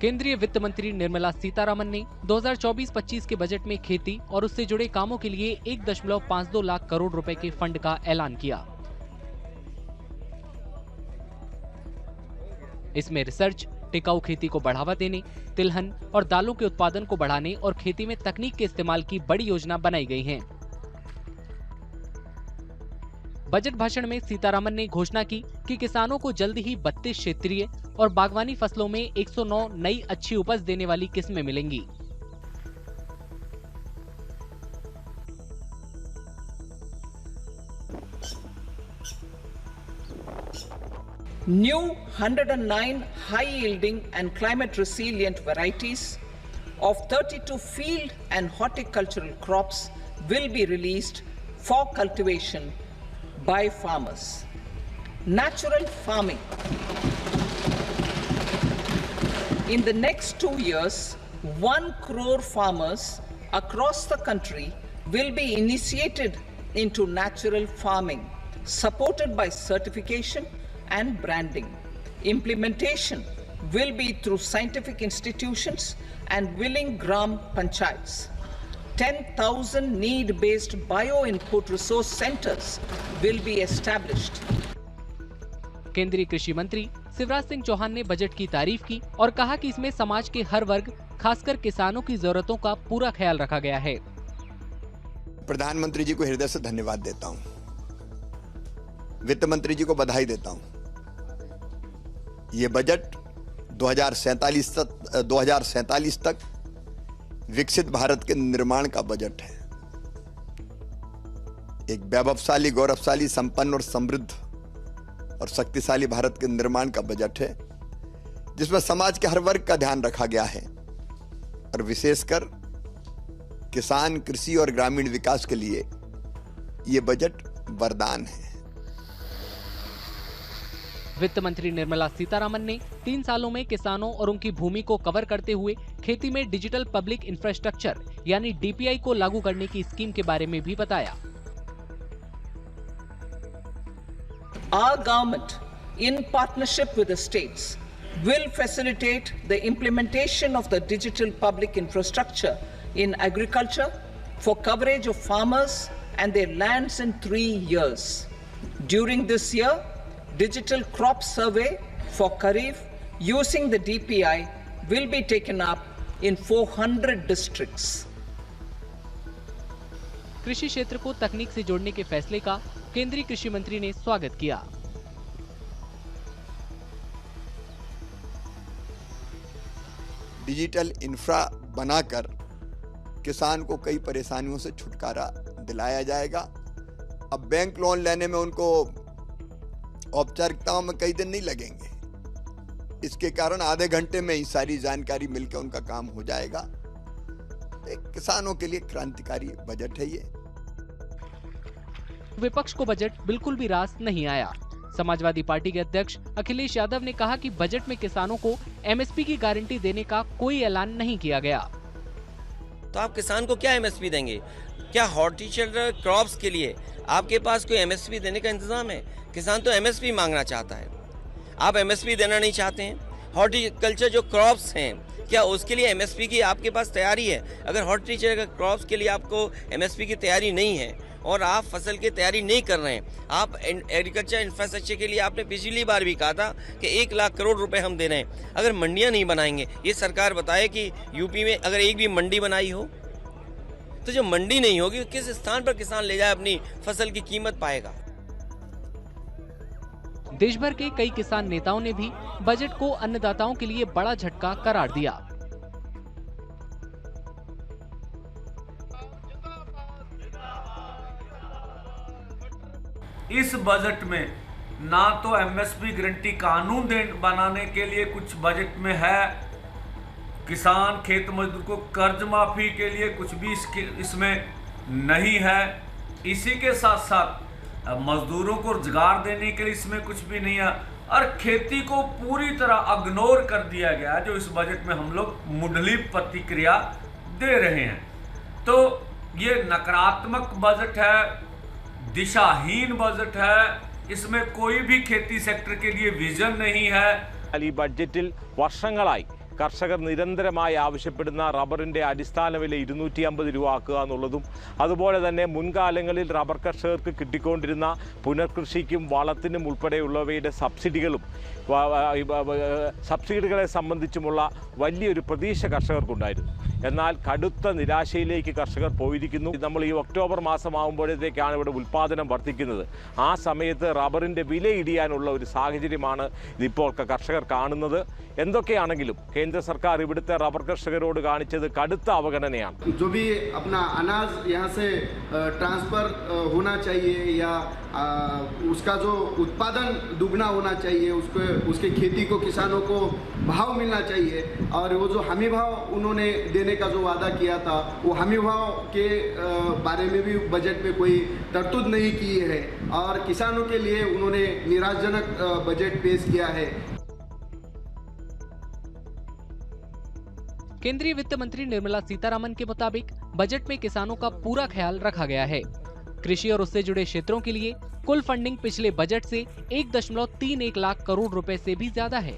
केंद्रीय वित्त मंत्री निर्मला सीतारमण ने 2024-25 के बजट में खेती और उससे जुड़े कामों के लिए 1.52 लाख करोड़ रुपए के फंड का ऐलान किया। इसमें रिसर्च, टिकाऊ खेती को बढ़ावा देने, तिलहन और दालों के उत्पादन को बढ़ाने और खेती में तकनीक के इस्तेमाल की बड़ी योजना बनाई गई है। बजट भाषण में सीतारमण ने घोषणा की कि किसानों को जल्द ही 32 क्षेत्रीय और बागवानी फसलों में 109 नई अच्छी उपज देने वाली किस्में मिलेंगी। New 109 high-yielding and climate-resilient varieties of 32 field and horticultural crops will be released for cultivation by farmers. Natural farming. In the next 2 years, 1 crore farmers across the country will be initiated into natural farming, supported by certification and branding. Implementation will be through scientific institutions and willing gram panchayats. 10,000 need-based bio-input resource centers will be established. केंद्रीय कृषि मंत्री शिवराज सिंह चौहान ने budget की तारीफ की और कहा कि इसमें समाज के हर वर्ग, खासकर किसानों की जरूरतों का पूरा ख्याल रखा गया है। प्रधानमंत्री जी को हृदय से धन्यवाद देता हूं, वित्त मंत्री जी को बधाई देता हूं। ये बजट 2047 तक विकसित भारत के निर्माण का बजट है। एक वैभवशाली, गौरवशाली, संपन्न और समृद्ध और शक्तिशाली भारत के निर्माण का बजट है, जिसमें समाज के हर वर्ग का ध्यान रखा गया है और विशेषकर किसान, कृषि और ग्रामीण विकास के लिए ये बजट वरदान है। वित्त मंत्री निर्मला सीतारमण ने 3 सालों में किसानों और उनकी भूमि को कवर करते हुए खेती में डिजिटल पब्लिक इंफ्रास्ट्रक्चर यानी डीपीआई को लागू करने की स्कीम के बारे में भी बताया। Our government, in partnership with the states, will facilitate the implementation of the digital public infrastructure in agriculture for coverage of farmers and their lands in 3 years. During this year, digital crop survey for Kharif using the DPI will be taken up in 400 districts. कृषि क्षेत्र को तकनीक से जोड़ने के फैसले का केंद्रीय कृषि मंत्री ने स्वागत किया। डिजिटल इंफ्रा बनाकर किसान को कई परेशानियों से छुटकारा दिलाया जाएगा। अब बैंक लोन लेने में उनको औपचारिकताओं में कई दिन नहीं लगेंगे। इसके कारण आधे घंटे में ही सारी जानकारी मिलकर उनका काम हो जाएगा। एक किसानों के लिए क्रांतिकारी बजट है ये। विपक्ष को बजट बिल्कुल भी रास नहीं आया। समाजवादी पार्टी के अध्यक्ष अखिलेश यादव ने कहा कि बजट में किसानों को एमएसपी की गारंटी देने का कोई ऐलान नहीं किया गया। तो आप किसान को क्या एमएसपी देंगे? क्या हॉर्टिकल्चर क्रॉप्स के लिए आपके पास कोई एमएसपी देने का इंतजाम है? किसान तो एमएसपी मांगना चाहता है, आप एमएसपी देना नहीं चाहते हैं। हॉर्टिकल्चर जो क्रॉप्स हैं, क्या उसके लिए एमएसपी की आपके पास तैयारी है? अगर हॉर्टिकल्चर क्रॉप्स के लिए आपको एमएसपी की तैयारी नहीं है और आप फसल की तैयारी नहीं कर रहे हैं, आप एग्रीकल्चर इंफ्रास्ट्रक्चर के लिए आपने पिछली बार भी कहा था कि 1 लाख करोड़ रुपए हम दे रहे हैं। अगर मंडियां नहीं बनाएंगे, ये सरकार बताए कि यूपी में अगर एक भी मंडी बनाई हो तो जो मंडी नहीं होगी, किस स्थान पर किसान ले जाए अपनी फसल की कीमत पाएगा? देश भर के कई किसान नेताओं ने भी बजट को अन्नदाताओं के लिए बड़ा झटका करार दिया। इस बजट में ना तो एमएसपी गारंटी कानून बनाने के लिए कुछ बजट में है, किसान खेत मजदूर को कर्ज माफी के लिए कुछ भी इसमें नहीं है। इसी के साथ साथ मजदूरों को रोजगार देने के लिए इसमें कुछ भी नहीं है और खेती को पूरी तरह इग्नोर कर दिया गया, जो इस बजट में हम लोग मुंडली प्रतिक्रिया दे रहे हैं। तो ये नकारात्मक बजट है, दिशाहीन बजट है, इसमें कोई भी खेती सेक्टर के लिए विजन नहीं है। ഈ ബഡ്ജറ്റിൽ വർഷങ്ങളായി കർഷകർ നിരന്തരമായി ആവശ്യപ്പെടുന്ന റബ്ബറിൻ്റെ അടിസ്ഥാന വില 250 രൂപ ആക്കുക എന്നുള്ളതും, അതുപോലെ തന്നെ മുൻകാലങ്ങളിൽ റബ്ബർ കർഷകർക്ക് കിട്ടിക്കൊണ്ടിരുന്ന പുനർകൃഷിക്കും വളത്തിനും ഉൾപ്പെടെയുള്ളവയുടെ സബ്സിഡികളും സബ്സിഡികളെ സംബന്ധിച്ചുമുള്ള വലിയൊരു പ്രതീക്ഷ കർഷകർക്കുണ്ടായിരുന്നു. എന്നാൽ കടുത്ത നിരാശയിലേക്ക് കർഷകർ പോയിരിക്കുന്നു. നമ്മൾ ഈ ഒക്ടോബർ മാസമാകുമ്പോഴത്തേക്കാണ് ഇവിടെ ഉൽപ്പാദനം വർദ്ധിക്കുന്നത്. ആ സമയത്ത് റബ്ബറിൻ്റെ വില ഇടിയാനുള്ള ഒരു സാഹചര്യമാണ് ഇതിപ്പോൾ കർഷകർ കാണുന്നത്. എന്തൊക്കെയാണെങ്കിലും കേന്ദ്ര സർക്കാർ ഇവിടുത്തെ റബ്ബർ കർഷകരോട് കാണിച്ചത് കടുത്ത അവഗണനയാണ്. जो भी अपना अनाज यहाँ से ट्रांसफ़र होना चाहिए या उसका जो उत्पादन दुगना होना चाहिए, उसके खेती को किसानों को भाव मिलना चाहिए, और वो जो हमी भाव उन्होंने देने का जो वादा किया था, वो हमी भाव के बारे में भी बजट में कोई तरतूद नहीं की है, और किसानों के लिए उन्होंने निराशाजनक बजट पेश किया है। केंद्रीय वित्त मंत्री निर्मला सीतारामन के मुताबिक बजट में किसानों का पूरा ख्याल रखा गया है। कृषि और उससे जुड़े क्षेत्रों के लिए कुल फंडिंग पिछले बजट से 1.31 लाख करोड़ रुपए से भी ज्यादा है।